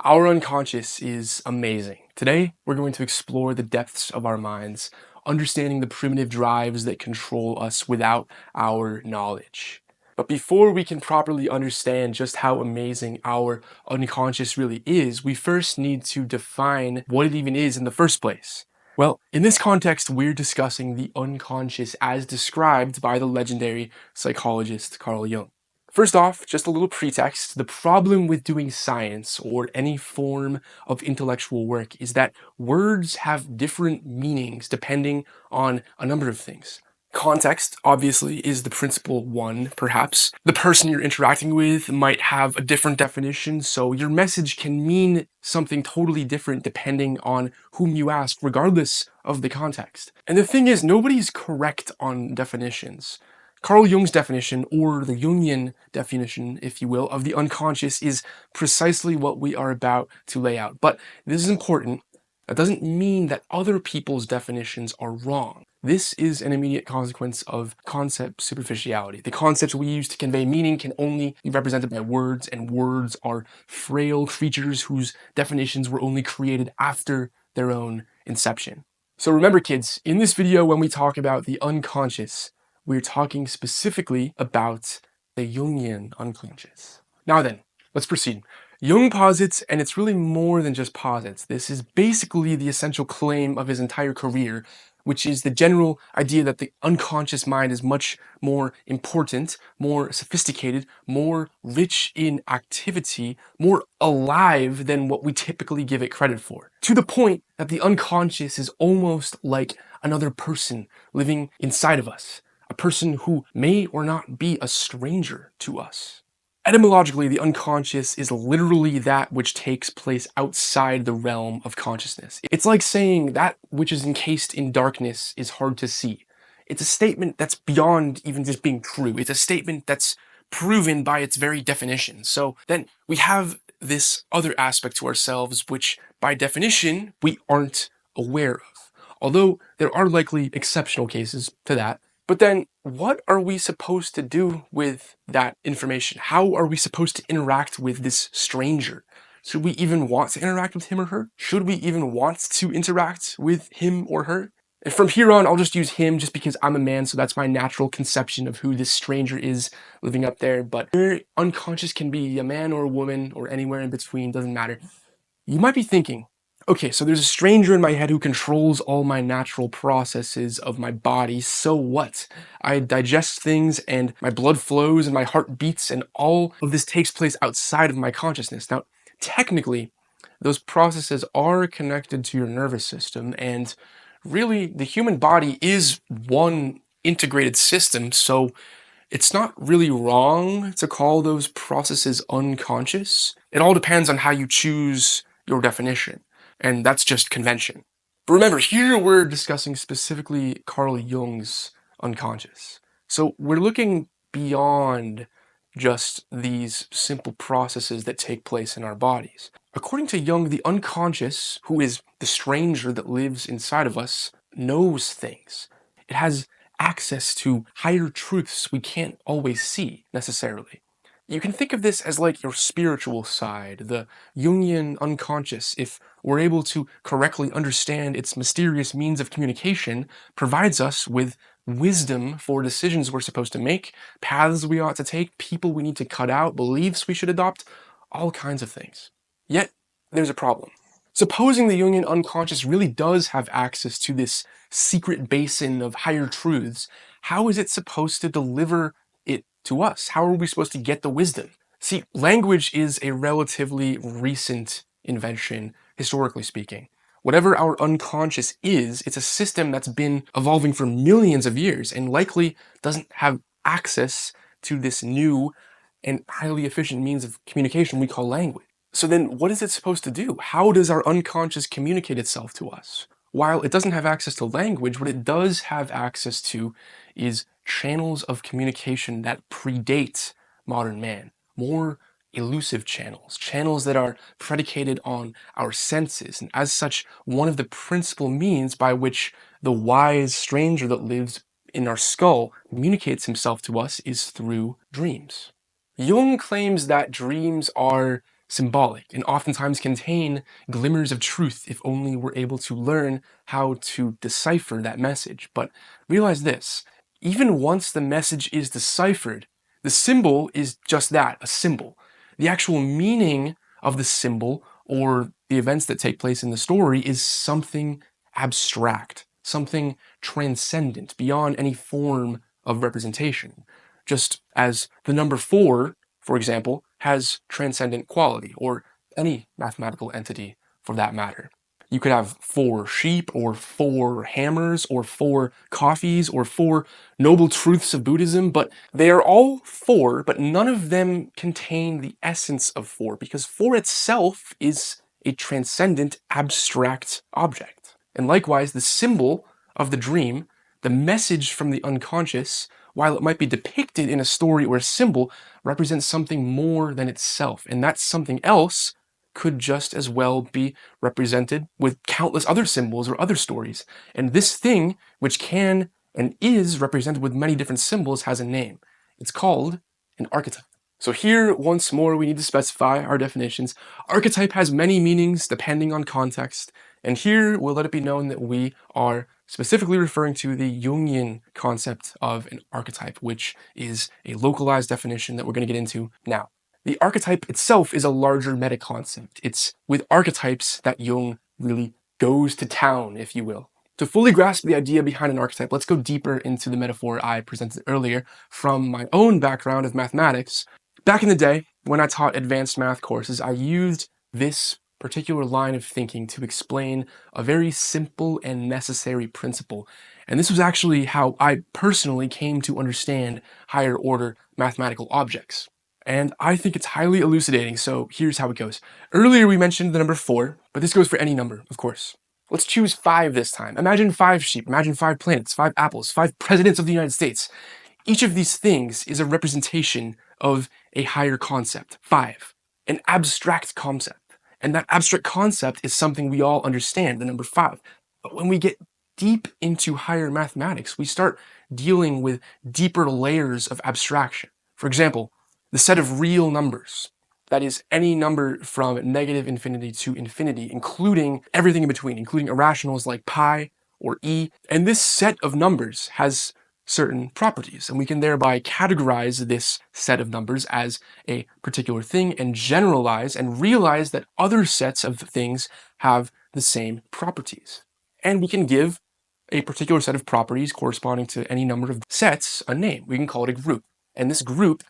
Our unconscious is amazing. Today, we're going to explore the depths of our minds, understanding the primitive drives that control us without our knowledge. But before we can properly understand just how amazing our unconscious really is, we first need to define what it even is in the first place. Well, in this context, we're discussing the unconscious as described by the legendary psychologist Carl Jung. First off, just a little pretext, the problem with doing science or any form of intellectual work is that words have different meanings depending on a number of things. Context, obviously, is the principal one, perhaps. The person you're interacting with might have a different definition, so your message can mean something totally different depending on whom you ask, regardless of the context. And the thing is, nobody's correct on definitions. Carl Jung's definition, or the Jungian definition, if you will, of the unconscious is precisely what we are about to lay out. But this is important. That doesn't mean that other people's definitions are wrong. This is an immediate consequence of concept superficiality. The concepts we use to convey meaning can only be represented by words, and words are frail creatures whose definitions were only created after their own inception. So remember, kids, in this video, when we talk about the unconscious, we're talking specifically about the Jungian unconscious. Now then, let's proceed. Jung posits, and it's really more than just posits, this is basically the essential claim of his entire career, which is the general idea that the unconscious mind is much more important, more sophisticated, more rich in activity, more alive than what we typically give it credit for. To the point that the unconscious is almost like another person living inside of us, a person who may or not be a stranger to us. Etymologically, the unconscious is literally that which takes place outside the realm of consciousness. It's like saying that which is encased in darkness is hard to see. It's a statement that's beyond even just being true. It's a statement that's proven by its very definition. So then we have this other aspect to ourselves, which by definition, we aren't aware of. Although there are likely exceptional cases to that. But then, what are we supposed to do with that information? How are we supposed to interact with this stranger? Should we even want to interact with him or her? Should we even want to interact with him or her? And from here on, I'll just use him just because I'm a man, so that's my natural conception of who this stranger is living up there. But your unconscious can be a man or a woman or anywhere in between, doesn't matter. You might be thinking, okay, so there's a stranger in my head who controls all my natural processes of my body, so what? I digest things and my blood flows and my heart beats and all of this takes place outside of my consciousness. Now, technically, those processes are connected to your nervous system, and really, the human body is one integrated system, so it's not really wrong to call those processes unconscious. It all depends on how you choose your definition, and that's just convention. But remember, here we're discussing specifically Carl Jung's unconscious. So we're looking beyond just these simple processes that take place in our bodies. According to Jung, the unconscious, who is the stranger that lives inside of us, knows things. It has access to higher truths we can't always see necessarily. You can think of this as like your spiritual side, the Jungian unconscious. If we're able to correctly understand its mysterious means of communication, provides us with wisdom for decisions we're supposed to make, paths we ought to take, people we need to cut out, beliefs we should adopt, all kinds of things. Yet, there's a problem. Supposing the Jungian unconscious really does have access to this secret basin of higher truths, how is it supposed to deliver it to us? How are we supposed to get the wisdom? See, language is a relatively recent invention, historically speaking. Whatever our unconscious is, it's a system that's been evolving for millions of years and likely doesn't have access to this new and highly efficient means of communication we call language. So then what is it supposed to do? How does our unconscious communicate itself to us? While it doesn't have access to language, what it does have access to is channels of communication that predate modern man. More elusive channels, channels that are predicated on our senses, and as such, one of the principal means by which the wise stranger that lives in our skull communicates himself to us is through dreams. Jung claims that dreams are symbolic and oftentimes contain glimmers of truth if only we're able to learn how to decipher that message. But realize this, even once the message is deciphered, the symbol is just that, a symbol. The actual meaning of the symbol or the events that take place in the story is something abstract, something transcendent, beyond any form of representation. Just as the number 4, for example, has transcendent quality, or any mathematical entity for that matter. You could have 4 sheep, or 4 hammers, or 4 coffees, or 4 noble truths of Buddhism, but they are all 4, but none of them contain the essence of 4, because 4 itself is a transcendent, abstract object. And likewise, the symbol of the dream, the message from the unconscious, while it might be depicted in a story or a symbol, represents something more than itself. And that something else could just as well be represented with countless other symbols or other stories. And this thing, which can and is represented with many different symbols, has a name. It's called an archetype. So here, once more, we need to specify our definitions. Archetype has many meanings depending on context, and here we'll let it be known that we are specifically referring to the Jungian concept of an archetype, which is a localized definition that we're going to get into now. The archetype itself is a larger meta-concept. It's with archetypes that Jung really goes to town, if you will. To fully grasp the idea behind an archetype, let's go deeper into the metaphor I presented earlier from my own background of mathematics. Back in the day, when I taught advanced math courses, I used this particular line of thinking to explain a very simple and necessary principle. And this was actually how I personally came to understand higher order mathematical objects. And I think it's highly elucidating, so here's how it goes. Earlier we mentioned the number 4, but this goes for any number, of course. Let's choose 5 this time. Imagine 5 sheep, imagine 5 planets, 5 apples, 5 presidents of the United States. Each of these things is a representation of a higher concept, 5, an abstract concept. And that abstract concept is something we all understand, the number 5. But when we get deep into higher mathematics, we start dealing with deeper layers of abstraction. For example, the set of real numbers. That is any number from negative infinity to infinity, including everything in between, including irrationals like pi or e. And this set of numbers has certain properties, and we can thereby categorize this set of numbers as a particular thing and generalize and realize that other sets of things have the same properties. And we can give a particular set of properties corresponding to any number of sets a name. We can call it a group. And this group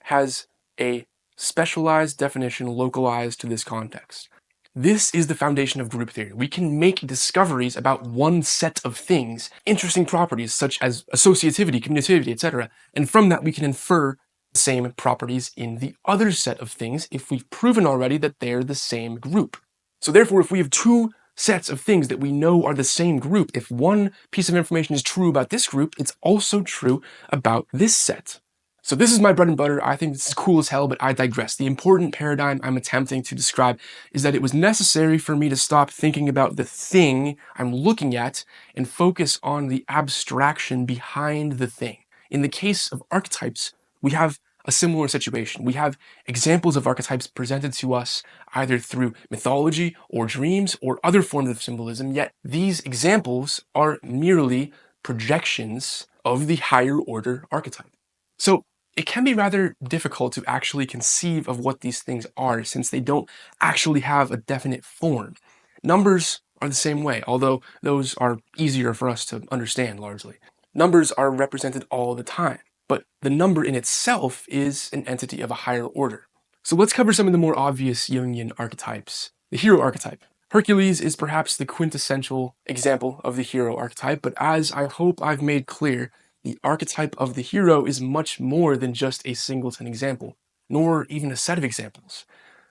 has a specialized definition localized to this context. This is the foundation of group theory. We can make discoveries about one set of things, interesting properties such as associativity, commutativity, etc. And from that we can infer the same properties in the other set of things if we've proven already that they're the same group. So therefore, if we have 2 sets of things that we know are the same group, if one piece of information is true about this group, it's also true about this set. So this is my bread and butter. I think this is cool as hell, but I digress. The important paradigm I'm attempting to describe is that it was necessary for me to stop thinking about the thing I'm looking at and focus on the abstraction behind the thing. In the case of archetypes, we have a similar situation. We have examples of archetypes presented to us either through mythology or dreams or other forms of symbolism, yet these examples are merely projections of the higher order archetype. So it can be rather difficult to actually conceive of what these things are since they don't actually have a definite form. Numbers are the same way, although those are easier for us to understand largely. Numbers are represented all the time, but the number in itself is an entity of a higher order. So let's cover some of the more obvious Jungian archetypes. The hero archetype. Hercules is perhaps the quintessential example of the hero archetype, but as I hope I've made clear, the archetype of the hero is much more than just a singleton example, nor even a set of examples.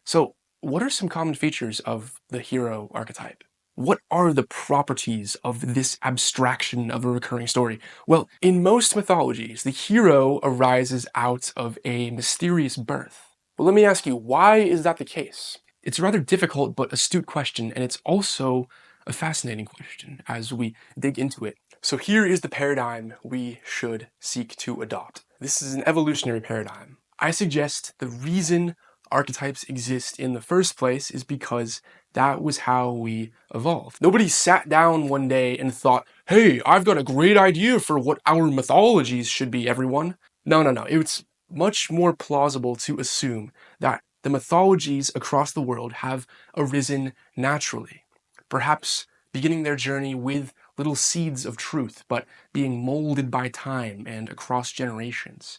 So, what are some common features of the hero archetype? What are the properties of this abstraction of a recurring story? Well, in most mythologies, the hero arises out of a mysterious birth. But let me ask you, why is that the case? It's a rather difficult but astute question, and it's also a fascinating question as we dig into it. So here is the paradigm we should seek to adopt. This is an evolutionary paradigm. I suggest the reason archetypes exist in the first place is because that was how we evolved. Nobody sat down one day and thought, hey, I've got a great idea for what our mythologies should be, everyone. No. It's much more plausible to assume that the mythologies across the world have arisen naturally, perhaps beginning their journey with little seeds of truth, but being molded by time and across generations,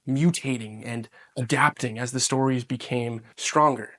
mutating and adapting as the stories became stronger,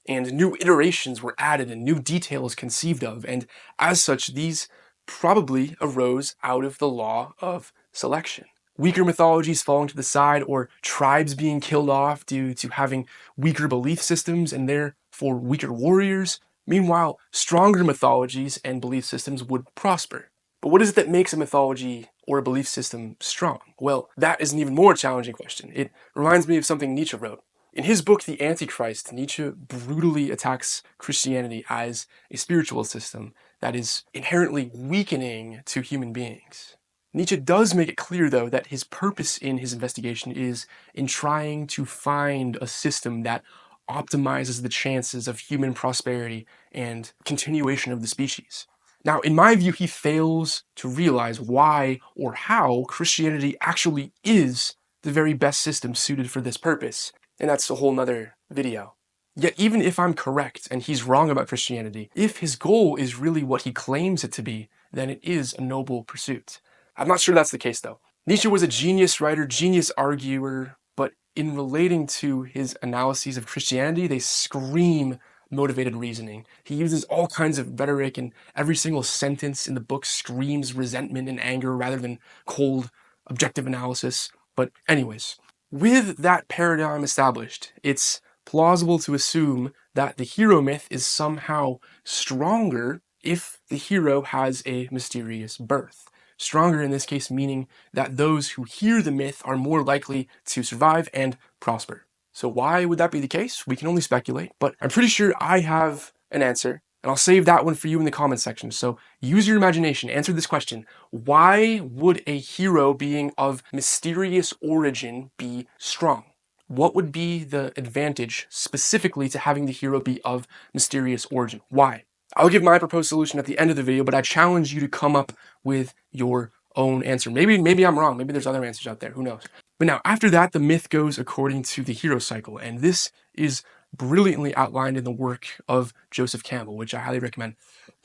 and new iterations were added and new details conceived of, and as such, these probably arose out of the law of selection. Weaker mythologies falling to the side, or tribes being killed off due to having weaker belief systems and therefore weaker warriors. Meanwhile, stronger mythologies and belief systems would prosper. But what is it that makes a mythology or a belief system strong? Well, that is an even more challenging question. It reminds me of something Nietzsche wrote. In his book, The Antichrist, Nietzsche brutally attacks Christianity as a spiritual system that is inherently weakening to human beings. Nietzsche does make it clear, though, that his purpose in his investigation is in trying to find a system that optimizes the chances of human prosperity and continuation of the species. Now, in my view, he fails to realize why or how Christianity actually is the very best system suited for this purpose, and that's a whole nother video. Yet even if I'm correct and he's wrong about Christianity, if his goal is really what he claims it to be, then it is a noble pursuit. I'm not sure that's the case, though. Nietzsche was a genius writer, genius arguer, but in relating to his analyses of Christianity, they scream motivated reasoning. He uses all kinds of rhetoric, and every single sentence in the book screams resentment and anger rather than cold, objective analysis. But anyways, with that paradigm established, it's plausible to assume that the hero myth is somehow stronger if the hero has a mysterious birth. Stronger in this case meaning that those who hear the myth are more likely to survive and prosper. So why would that be the case? We can only speculate, but I'm pretty sure I have an answer, and I'll save that one for you in the comments section. So use your imagination, answer this question. Why would a hero being of mysterious origin be strong? What would be the advantage specifically to having the hero be of mysterious origin? Why? I'll give my proposed solution at the end of the video, but I challenge you to come up with your own answer. Maybe I'm wrong. Maybe there's other answers out there. Who knows? But now, after that, the myth goes according to the hero cycle, and this is brilliantly outlined in the work of Joseph Campbell, which I highly recommend.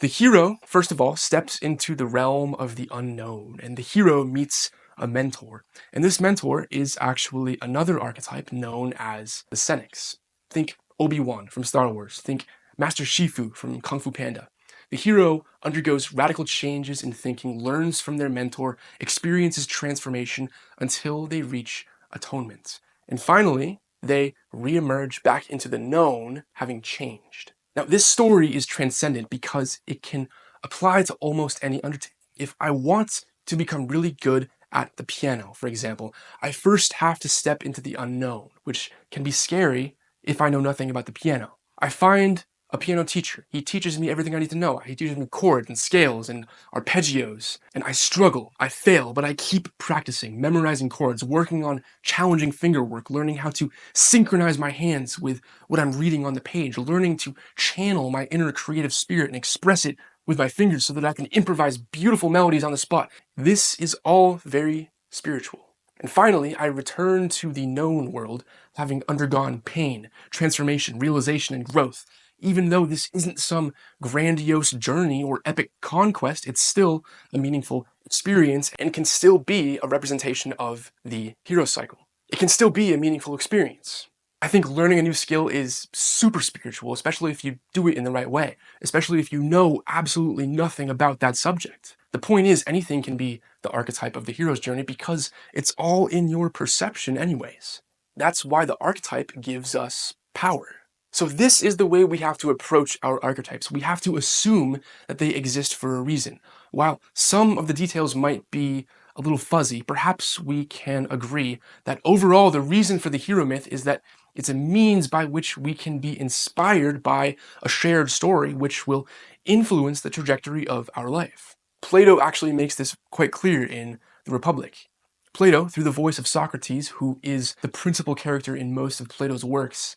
The hero, first of all, steps into the realm of the unknown, and the hero meets a mentor. And this mentor is actually another archetype known as the Senex. Think Obi-Wan from Star Wars. Think Master Shifu from Kung Fu Panda. The hero undergoes radical changes in thinking, learns from their mentor, experiences transformation until they reach atonement. And finally, they re-emerge back into the known, having changed. Now, this story is transcendent because it can apply to almost any undertaking. If I want to become really good at the piano, for example, I first have to step into the unknown, which can be scary if I know nothing about the piano. I find a piano teacher. He teaches me everything I need to know. He teaches me chords and scales and arpeggios. And I struggle, I fail, but I keep practicing, memorizing chords, working on challenging finger work, learning how to synchronize my hands with what I'm reading on the page, learning to channel my inner creative spirit and express it with my fingers so that I can improvise beautiful melodies on the spot. This is all very spiritual. And finally, I return to the known world, having undergone pain, transformation, realization, and growth. Even though this isn't some grandiose journey or epic conquest, it's still a meaningful experience and can still be a representation of the hero cycle. It can still be a meaningful experience. I think learning a new skill is super spiritual, especially if you do it in the right way, especially if you know absolutely nothing about that subject. The point is, anything can be the archetype of the hero's journey because it's all in your perception anyways. That's why the archetype gives us power. So this is the way we have to approach our archetypes. We have to assume that they exist for a reason. While some of the details might be a little fuzzy, perhaps we can agree that overall the reason for the hero myth is that it's a means by which we can be inspired by a shared story which will influence the trajectory of our life. Plato actually makes this quite clear in The Republic. Plato, through the voice of Socrates, who is the principal character in most of Plato's works,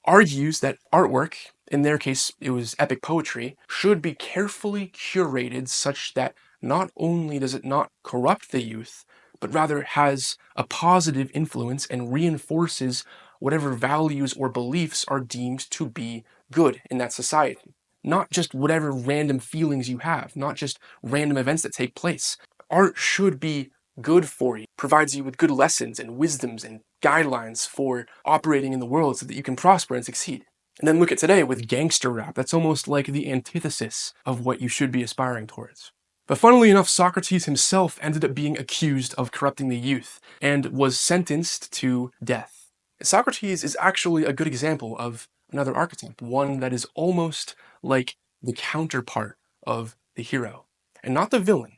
argues that artwork, in their case it was epic poetry, should be carefully curated such that not only does it not corrupt the youth, but rather has a positive influence and reinforces whatever values or beliefs are deemed to be good in that society. Not just whatever random feelings you have, not just random events that take place. Art should be good for you, provides you with good lessons and wisdoms and guidelines for operating in the world so that you can prosper and succeed. And then look at today with gangster rap. That's almost like the antithesis of what you should be aspiring towards. But funnily enough, Socrates himself ended up being accused of corrupting the youth and was sentenced to death. Socrates is actually a good example of another archetype, one that is almost like the counterpart of the hero, and not the villain,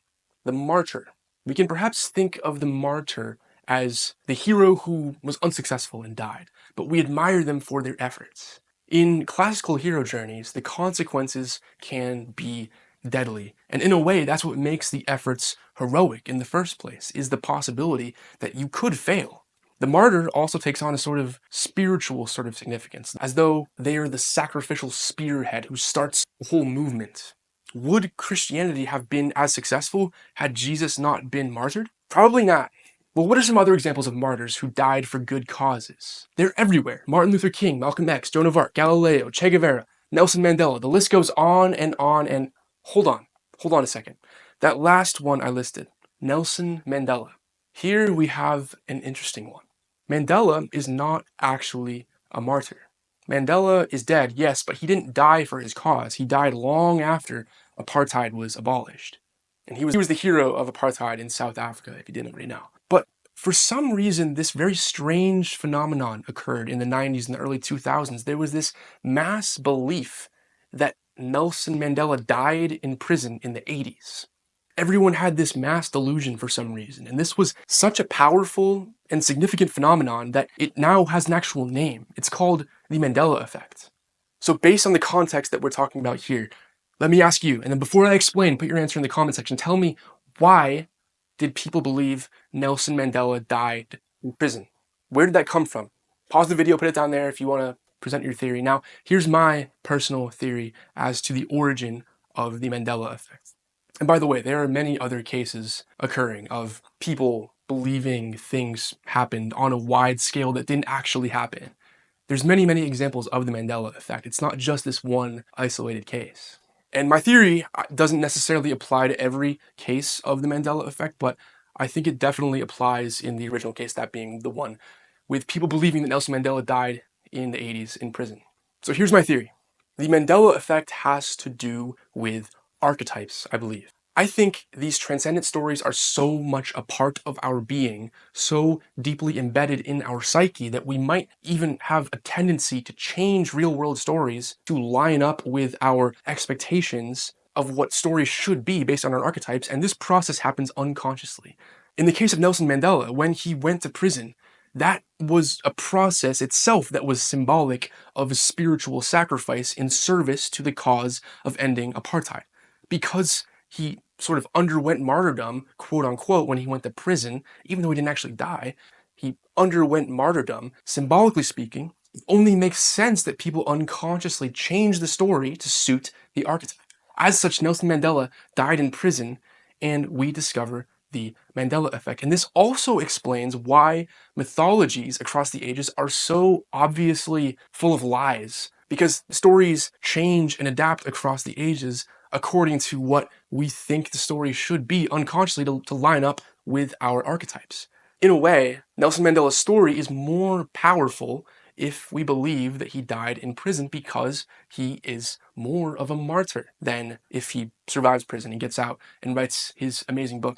the martyr. We can perhaps think of the martyr as the hero who was unsuccessful and died, but we admire them for their efforts. In classical hero journeys, the consequences can be deadly, and in a way, that's what makes the efforts heroic in the first place, is the possibility that you could fail. The martyr also takes on a sort of spiritual sort of significance, as though they are the sacrificial spearhead who starts the whole movement. Would Christianity have been as successful had Jesus not been martyred? Probably not. Well, what are some other examples of martyrs who died for good causes? They're everywhere. Martin Luther King, Malcolm X, Joan of Arc, Galileo, Che Guevara, Nelson Mandela. The list goes on and on and hold on a second. That last one I listed, Nelson Mandela. Here we have an interesting one. Mandela is not actually a martyr. Mandela is dead, yes, but he didn't die for his cause. He died long after apartheid was abolished. And he was the hero of apartheid in South Africa, if you didn't already know. But for some reason, this very strange phenomenon occurred in the 90s and the early 2000s. There was this mass belief that Nelson Mandela died in prison in the 80s. Everyone had this mass delusion for some reason, and this was such a powerful and significant phenomenon that it now has an actual name. It's called the Mandela effect. So based on the context that we're talking about here, let me ask you, and then before I explain, put your answer in the comment section. Tell me, why did people believe Nelson Mandela died in prison? Where did that come from? Pause the video, put it down there if you want to present your theory. Now, here's my personal theory as to the origin of the Mandela effect. And by the way, there are many other cases occurring of people believing things happened on a wide scale that didn't actually happen. There's many, many examples of the Mandela effect. It's not just this one isolated case. And my theory doesn't necessarily apply to every case of the Mandela effect, but I think it definitely applies in the original case, that being the one with people believing that Nelson Mandela died in the 80s in prison. So here's my theory. The Mandela effect has to do with archetypes, I believe. I think these transcendent stories are so much a part of our being, so deeply embedded in our psyche, that we might even have a tendency to change real-world stories to line up with our expectations of what stories should be based on our archetypes, and this process happens unconsciously. In the case of Nelson Mandela, when he went to prison, that was a process itself that was symbolic of a spiritual sacrifice in service to the cause of ending apartheid. Because he sort of underwent martyrdom, quote unquote, when he went to prison, even though he didn't actually die, he underwent martyrdom, symbolically speaking. It only makes sense that people unconsciously change the story to suit the archetype. As such, Nelson Mandela died in prison, and we discover the Mandela effect. And this also explains why mythologies across the ages are so obviously full of lies, because stories change and adapt across the ages according to what we think the story should be unconsciously to line up with our archetypes. In a way, Nelson Mandela's story is more powerful if we believe that he died in prison, because he is more of a martyr than if he survives prison and gets out and writes his amazing book.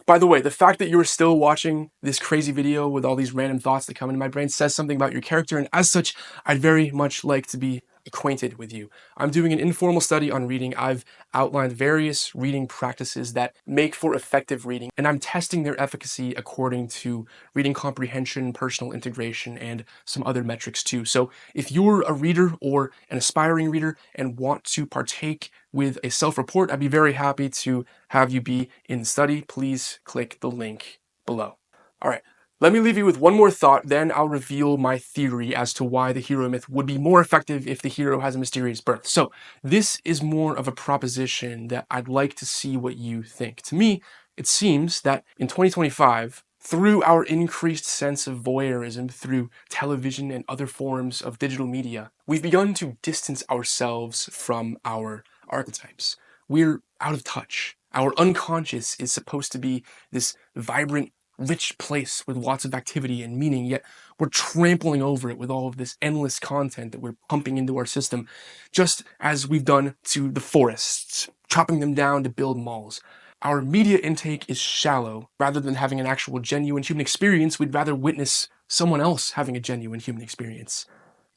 By the way, the fact that you're still watching this crazy video with all these random thoughts that come into my brain says something about your character, and as such, I'd very much like to be acquainted with you. I'm doing an informal study on reading. I've outlined various reading practices that make for effective reading, and I'm testing their efficacy according to reading comprehension, personal integration, and some other metrics too. So if you're a reader or an aspiring reader and want to partake with a self-report, I'd be very happy to have you be in the study. Please click the link below. All right, Let me leave you with one more thought, then I'll reveal my theory as to why the hero myth would be more effective if the hero has a mysterious birth. So, this is more of a proposition that I'd like to see what you think. To me, it seems that in 2025, through our increased sense of voyeurism through television and other forms of digital media, we've begun to distance ourselves from our archetypes. We're out of touch. Our unconscious is supposed to be this vibrant, rich place with lots of activity and meaning, yet we're trampling over it with all of this endless content that we're pumping into our system, just as we've done to the forests, chopping them down to build malls. Our media intake is shallow. Rather than having an actual genuine human experience, we'd rather witness someone else having a genuine human experience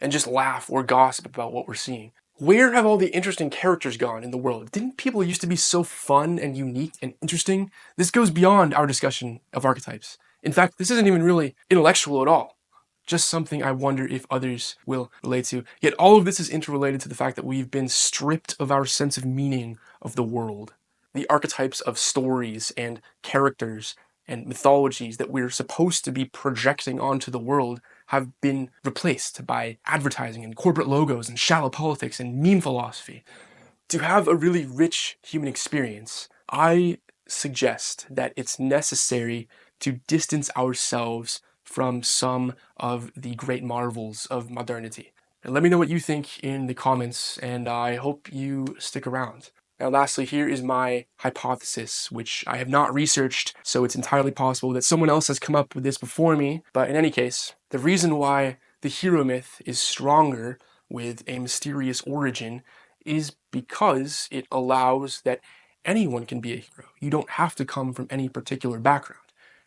and just laugh or gossip about what we're seeing. Where have all the interesting characters gone in the world? Didn't people used to be so fun and unique and interesting? This goes beyond our discussion of archetypes. In fact, this isn't even really intellectual at all. Just something I wonder if others will relate to. Yet all of this is interrelated to the fact that we've been stripped of our sense of meaning of the world. The archetypes of stories and characters and mythologies that we're supposed to be projecting onto the world have been replaced by advertising and corporate logos and shallow politics and meme philosophy. To have a really rich human experience, I suggest that it's necessary to distance ourselves from some of the great marvels of modernity. And let me know what you think in the comments, and I hope you stick around. Now, lastly, here is my hypothesis, which I have not researched, so it's entirely possible that someone else has come up with this before me. But in any case, the reason why the hero myth is stronger with a mysterious origin is because it allows that anyone can be a hero. You don't have to come from any particular background.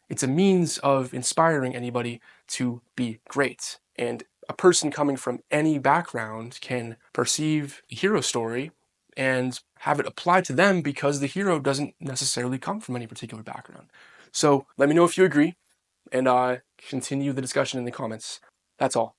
It's a means of inspiring anybody to be great. And a person coming from any background can perceive a hero story and have it applied to them because the hero doesn't necessarily come from any particular background. So let me know if you agree, and continue the discussion in the comments. That's all.